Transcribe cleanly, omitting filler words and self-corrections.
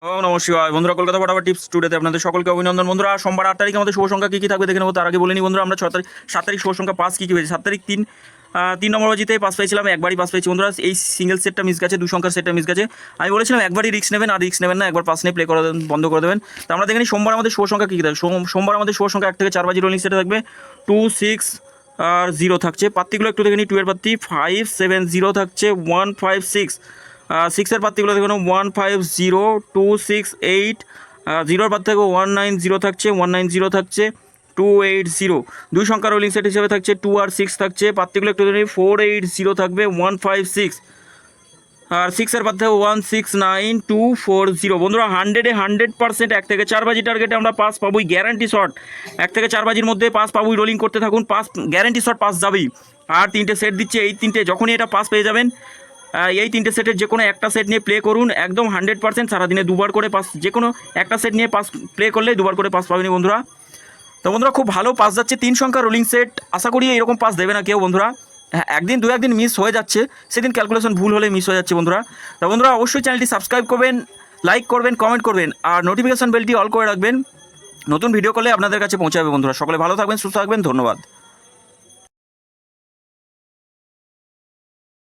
নমস্কার বন্ধুরা, কলকাতা ফটাফট টিপস টুডেতে আপনাদের সকলকে অভিনন্দন। বন্ধুরা, সোমবার 8 তারিখ আমাদের শুভ সংখ্যা কী কী থাকবে দেখে নেবো। তার আগে বলে নিই বন্ধুরা, আমরা 6 তারিখ 7 তারিখ শুভ সংখ্যা 5 কী কী হয়েছে। 7 তারিখ 3 নম্বর বাজিতে পাস পেয়েছিলাম, একবারই পাস পেয়েছি বন্ধুরা। এই সিঙ্গেল সেটটা মিস গেছে, 2 সংখ্যার সেটটা মিস গেছে। আমি বলেছিলাম একবারই রিস্ক নেবেন, আর রিস্ক নেবেন না, একবার পাস নিয়ে প্লে করে বন্ধ করে দেবেন। তো আমরা দেখে নিই সোমবার আমাদের শুভ সংখ্যা কী কী থাকবে। সোমবার আমাদের শুভ সংখ্যা 1 থেকে 4 বাজি রোলিং সেটে থাকবে 2, 6 আর 0 থাকছে। পাত্তিগুলো একটু দেখে নিই। 2 এর পাত্তি 5, 7, 0 থাকছে 1, 5, 6। 6 এর পাত্তিগুলো দেখুন 1, 5, 0, 2, 6, 8। 0 পাত থেকে 1, 9, 0 থাকছে 1, 9, 0 থাকছে 2, 8, 0। 2 সংখ্যা রোলিং সেট হিসেবে থাকছে 2 আর 6 থাকছে। পাত্তিগুলো একটু দেখে নিই। 4, 8, 0 থাকবে 1, 5, 6। আর 6 এর পাত থেকে 1, 6, 9, 2, 4, 0। বন্ধুরা 100% 1 থেকে 4 বাজি টার্গেটে আমরা পাস পাবোই, গ্যারান্টি শট। 1 থেকে 4 বাজির মধ্যে পাস পাবোই, রোলিং করতে থাকুন, পাস গ্যারান্টি শট, পাস যাবেই। আর 3টে সেট দিচ্ছে, এই 3টে যখনই এটা পাস পেয়ে যাবেন, এই 3টে সেটের যে কোনো একটা সেট নিয়ে প্লে করুন, একদম 100% সারাদিনে 2বার করে পাস, যে কোনো একটা সেট নিয়ে পাস প্লে করলে 2বার করে পাস পাবেনি বন্ধুরা। তো বন্ধুরা খুব ভালো পাস যাচ্ছে, 3 সংখ্যা রোলিং সেট। আশা করি এরকম পাস দেবে না কেউ বন্ধুরা। হ্যাঁ, একদিন মিস হয়ে যাচ্ছে, সেদিন ক্যালকুলেশন ভুল হলে মিস হয়ে যাচ্ছে বন্ধুরা। তো বন্ধুরা অবশ্যই চ্যানেলটি সাবস্ক্রাইব করবেন, লাইক করবেন, কমেন্ট করবেন, আর নোটিফিকেশন বেলটি অল করে রাখবেন। নতুন ভিডিও করলে আপনাদের কাছে পৌঁছাবে বন্ধুরা। সকলে ভালো থাকবেন, সুস্থ থাকবেন, ধন্যবাদ।